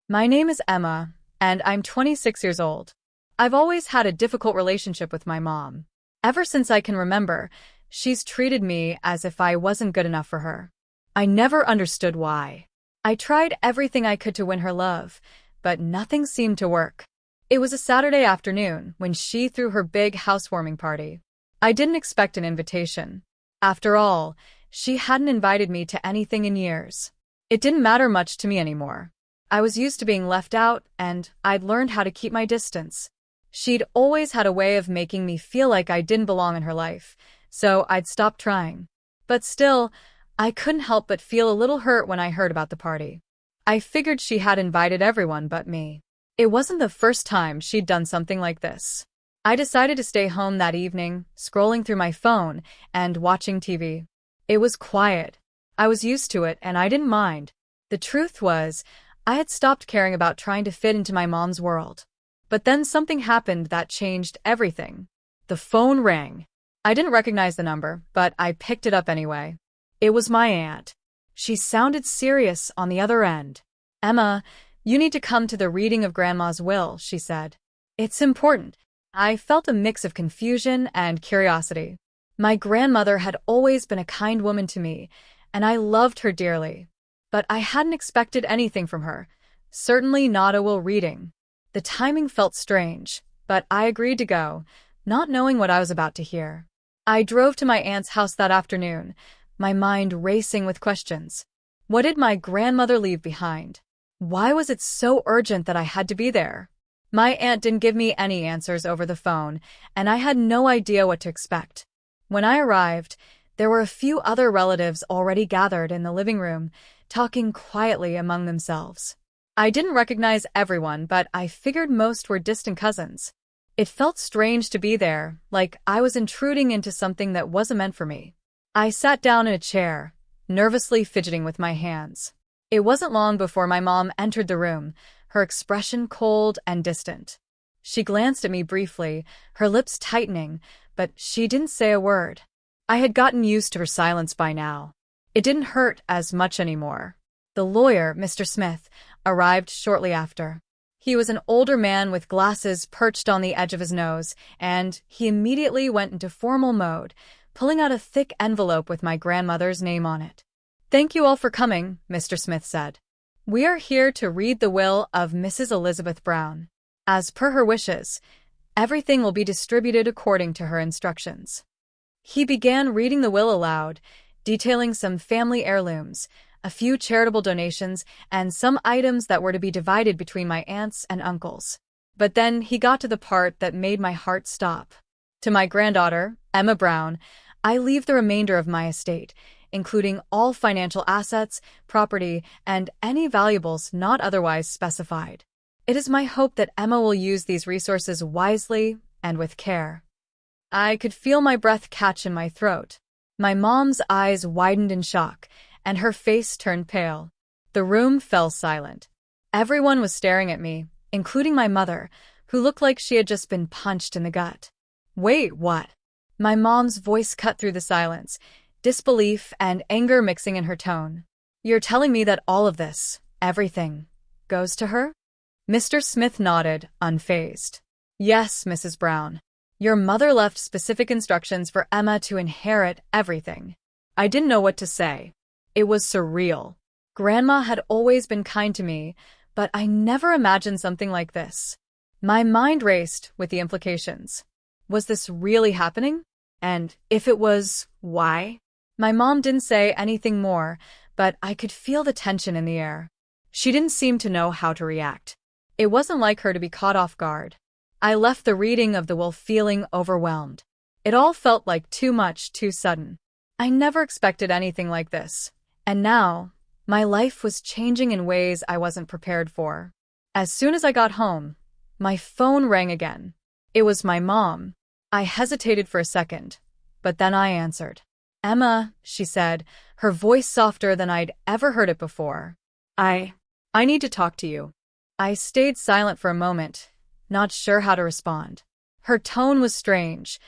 My name is Emma, and I'm 26 years old. I've always had a difficult relationship with my mom. Ever since I can remember, she's treated me as if I wasn't good enough for her. I never understood why. I tried everything I could to win her love, but nothing seemed to work. It was a Saturday afternoon when she threw her big housewarming party. I didn't expect an invitation. After all, she hadn't invited me to anything in years. It didn't matter much to me anymore. I was used to being left out, and I'd learned how to keep my distance. She'd always had a way of making me feel like I didn't belong in her life, so I'd stopped trying. But still, I couldn't help but feel a little hurt when I heard about the party. I figured she had invited everyone but me. It wasn't the first time she'd done something like this. I decided to stay home that evening, scrolling through my phone and watching TV. It was quiet. I was used to it, and I didn't mind. The truth was, I had stopped caring about trying to fit into my mom's world. But then something happened that changed everything. The phone rang. I didn't recognize the number, but I picked it up anyway. It was my aunt. She sounded serious on the other end. "Emma, you need to come to the reading of Grandma's will," she said. "It's important." I felt a mix of confusion and curiosity. My grandmother had always been a kind woman to me, and I loved her dearly. But I hadn't expected anything from her, certainly not a will reading. The timing felt strange, but I agreed to go, not knowing what I was about to hear. I drove to my aunt's house that afternoon, my mind racing with questions. What did my grandmother leave behind? Why was it so urgent that I had to be there? My aunt didn't give me any answers over the phone, and I had no idea what to expect. When I arrived, there were a few other relatives already gathered in the living room, talking quietly among themselves. I didn't recognize everyone, but I figured most were distant cousins. It felt strange to be there, like I was intruding into something that wasn't meant for me. I sat down in a chair, nervously fidgeting with my hands. It wasn't long before my mom entered the room, her expression cold and distant. She glanced at me briefly, her lips tightening, but she didn't say a word. I had gotten used to her silence by now. It didn't hurt as much anymore. The lawyer, Mr. Smith, arrived shortly after. He was an older man with glasses perched on the edge of his nose, and he immediately went into formal mode, pulling out a thick envelope with my grandmother's name on it. "Thank you all for coming," Mr. Smith said. "We are here to read the will of Mrs. Elizabeth Brown. As per her wishes, everything will be distributed according to her instructions." He began reading the will aloud, detailing some family heirlooms, a few charitable donations, and some items that were to be divided between my aunts and uncles. But then he got to the part that made my heart stop. "To my granddaughter, Emma Brown, I leave the remainder of my estate, including all financial assets, property, and any valuables not otherwise specified. It is my hope that Emma will use these resources wisely and with care." I could feel my breath catch in my throat. My mom's eyes widened in shock, and her face turned pale. The room fell silent. Everyone was staring at me, including my mother, who looked like she had just been punched in the gut. "Wait, what?" My mom's voice cut through the silence, disbelief and anger mixing in her tone. "You're telling me that all of this, everything, goes to her?" Mr. Smith nodded, unfazed. "Yes, Mrs. Brown. Your mother left specific instructions for Emma to inherit everything." I didn't know what to say. It was surreal. Grandma had always been kind to me, but I never imagined something like this. My mind raced with the implications. Was this really happening? And if it was, why? My mom didn't say anything more, but I could feel the tension in the air. She didn't seem to know how to react. It wasn't like her to be caught off guard. I left the reading of the will feeling overwhelmed. It all felt like too much, too sudden. I never expected anything like this. And now, my life was changing in ways I wasn't prepared for. As soon as I got home, my phone rang again. It was my mom. I hesitated for a second, but then I answered. "Emma," she said, her voice softer than I'd ever heard it before. I need to talk to you." I stayed silent for a moment, not sure how to respond. Her tone was strange,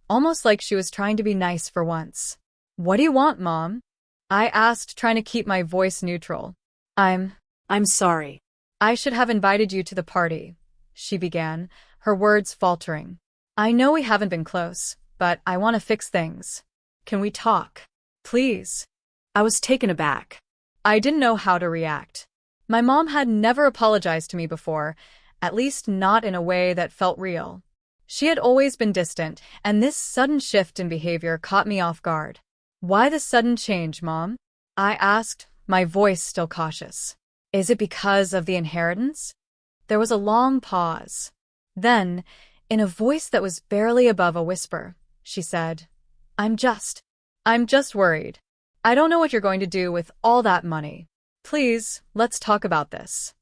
almost like she was trying to be nice for once. "What do you want, Mom?" I asked, trying to keep my voice neutral. I'm sorry." I should have invited you to the party, she began, her words faltering. I know we haven't been close, but I want to fix things. Can we talk? Please. I was taken aback. I didn't know how to react. My mom had never apologized to me before, at least not in a way that felt real. She had always been distant, and this sudden shift in behavior caught me off guard. Why the sudden change, Mom? I asked, my voice still cautious. Is it because of the inheritance? There was a long pause. Then, in a voice that was barely above a whisper, she said, I'm just worried. I don't know what you're going to do with all that money. Please, let's talk about this.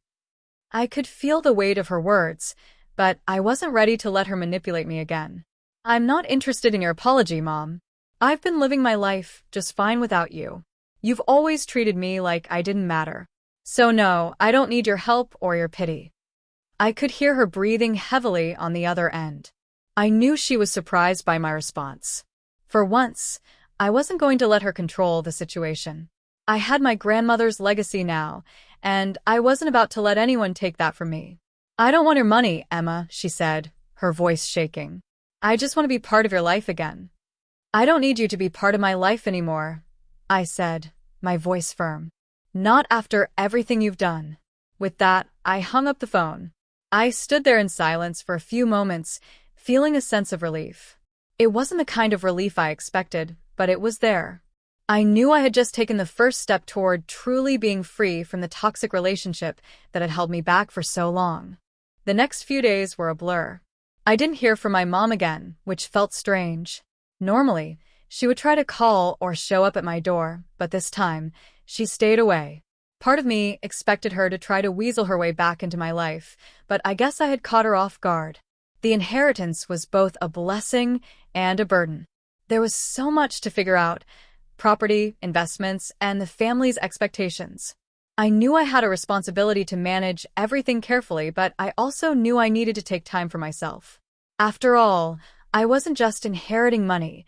I could feel the weight of her words, but I wasn't ready to let her manipulate me again. I'm not interested in your apology, Mom. I've been living my life just fine without you. You've always treated me like I didn't matter. So no, I don't need your help or your pity. I could hear her breathing heavily on the other end. I knew she was surprised by my response. For once, I wasn't going to let her control the situation. I had my grandmother's legacy now, and I wasn't about to let anyone take that from me. I don't want your money, Emma, she said, her voice shaking. I just want to be part of your life again. I don't need you to be part of my life anymore, I said, my voice firm. Not after everything you've done. With that, I hung up the phone. I stood there in silence for a few moments, feeling a sense of relief. It wasn't the kind of relief I expected, but it was there. I knew I had just taken the first step toward truly being free from the toxic relationship that had held me back for so long. The next few days were a blur. I didn't hear from my mom again, which felt strange. Normally, she would try to call or show up at my door, but this time, she stayed away. Part of me expected her to try to weasel her way back into my life, but I guess I had caught her off guard. The inheritance was both a blessing and a burden. There was so much to figure out: property, investments, and the family's expectations. I knew I had a responsibility to manage everything carefully, but I also knew I needed to take time for myself. After all, I wasn't just inheriting money.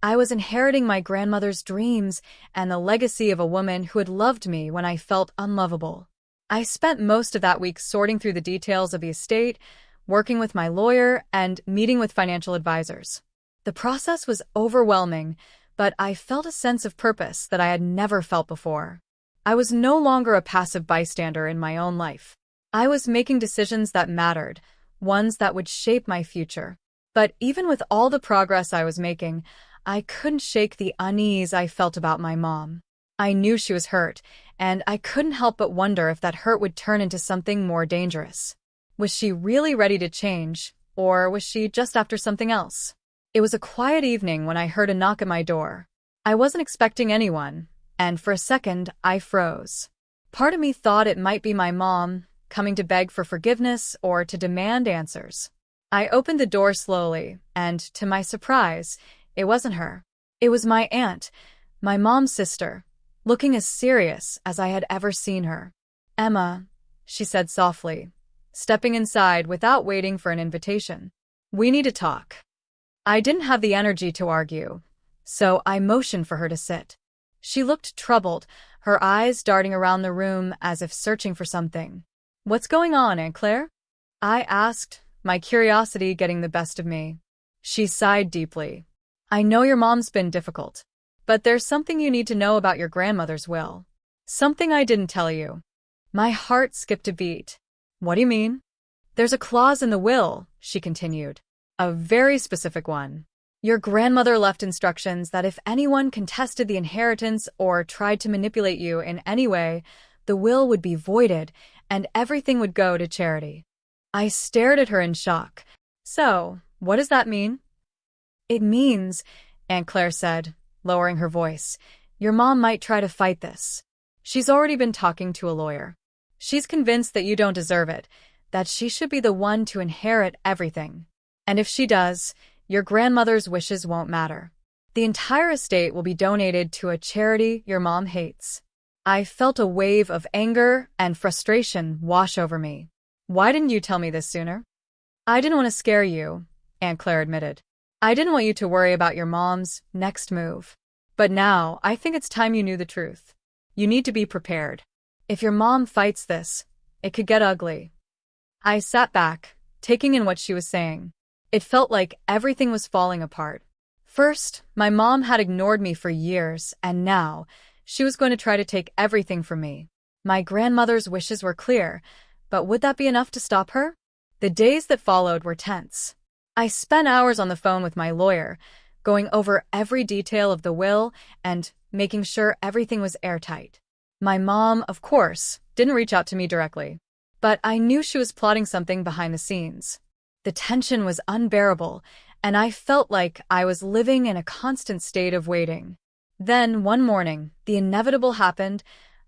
I was inheriting my grandmother's dreams and the legacy of a woman who had loved me when I felt unlovable. I spent most of that week sorting through the details of the estate, working with my lawyer, and meeting with financial advisors. The process was overwhelming, but I felt a sense of purpose that I had never felt before. I was no longer a passive bystander in my own life. I was making decisions that mattered, ones that would shape my future. But even with all the progress I was making, I couldn't shake the unease I felt about my mom. I knew she was hurt, and I couldn't help but wonder if that hurt would turn into something more dangerous. Was she really ready to change, or was she just after something else? It was a quiet evening when I heard a knock at my door. I wasn't expecting anyone, and for a second, I froze. Part of me thought it might be my mom, coming to beg for forgiveness or to demand answers. I opened the door slowly, and to my surprise, it wasn't her. It was my aunt, my mom's sister, looking as serious as I had ever seen her. Emma, she said softly, stepping inside without waiting for an invitation. We need to talk. I didn't have the energy to argue, so I motioned for her to sit. She looked troubled, her eyes darting around the room as if searching for something. What's going on, Aunt Claire? I asked, my curiosity getting the best of me. She sighed deeply. I know your mom's been difficult, but there's something you need to know about your grandmother's will. Something I didn't tell you. My heart skipped a beat. What do you mean? There's a clause in the will, she continued. A very specific one. Your grandmother left instructions that if anyone contested the inheritance or tried to manipulate you in any way, the will would be voided and everything would go to charity. I stared at her in shock. So, what does that mean? It means, Aunt Claire said, lowering her voice, your mom might try to fight this. She's already been talking to a lawyer. She's convinced that you don't deserve it, that she should be the one to inherit everything. And if she does, your grandmother's wishes won't matter. The entire estate will be donated to a charity your mom hates. I felt a wave of anger and frustration wash over me. Why didn't you tell me this sooner? I didn't want to scare you, Aunt Claire admitted. I didn't want you to worry about your mom's next move. But now, I think it's time you knew the truth. You need to be prepared. If your mom fights this, it could get ugly. I sat back, taking in what she was saying. It felt like everything was falling apart. First, my mom had ignored me for years, and now, she was going to try to take everything from me. My grandmother's wishes were clear, but would that be enough to stop her? The days that followed were tense. I spent hours on the phone with my lawyer, going over every detail of the will and making sure everything was airtight. My mom, of course, didn't reach out to me directly, but I knew she was plotting something behind the scenes. The tension was unbearable, and I felt like I was living in a constant state of waiting. Then, one morning, the inevitable happened.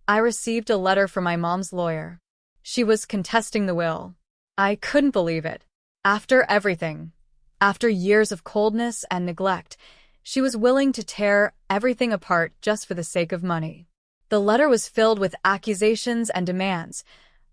I received a letter from my mom's lawyer. She was contesting the will. I couldn't believe it. After everything, after years of coldness and neglect, she was willing to tear everything apart just for the sake of money. The letter was filled with accusations and demands,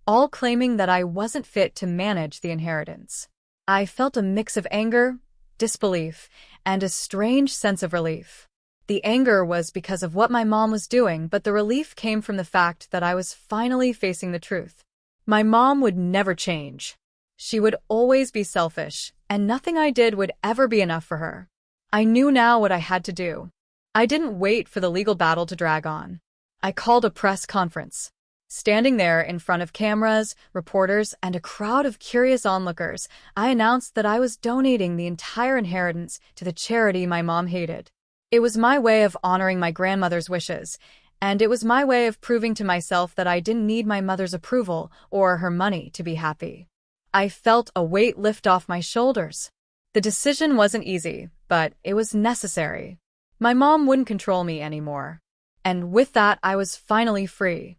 all claiming that I wasn't fit to manage the inheritance. I felt a mix of anger, disbelief, and a strange sense of relief. The anger was because of what my mom was doing, but the relief came from the fact that I was finally facing the truth. My mom would never change. She would always be selfish, and nothing I did would ever be enough for her. I knew now what I had to do. I didn't wait for the legal battle to drag on. I called a press conference. Standing there in front of cameras, reporters, and a crowd of curious onlookers, I announced that I was donating the entire inheritance to the charity my mom hated. It was my way of honoring my grandmother's wishes, and it was my way of proving to myself that I didn't need my mother's approval or her money to be happy. I felt a weight lift off my shoulders. The decision wasn't easy, but it was necessary. My mom wouldn't control me anymore. And with that, I was finally free.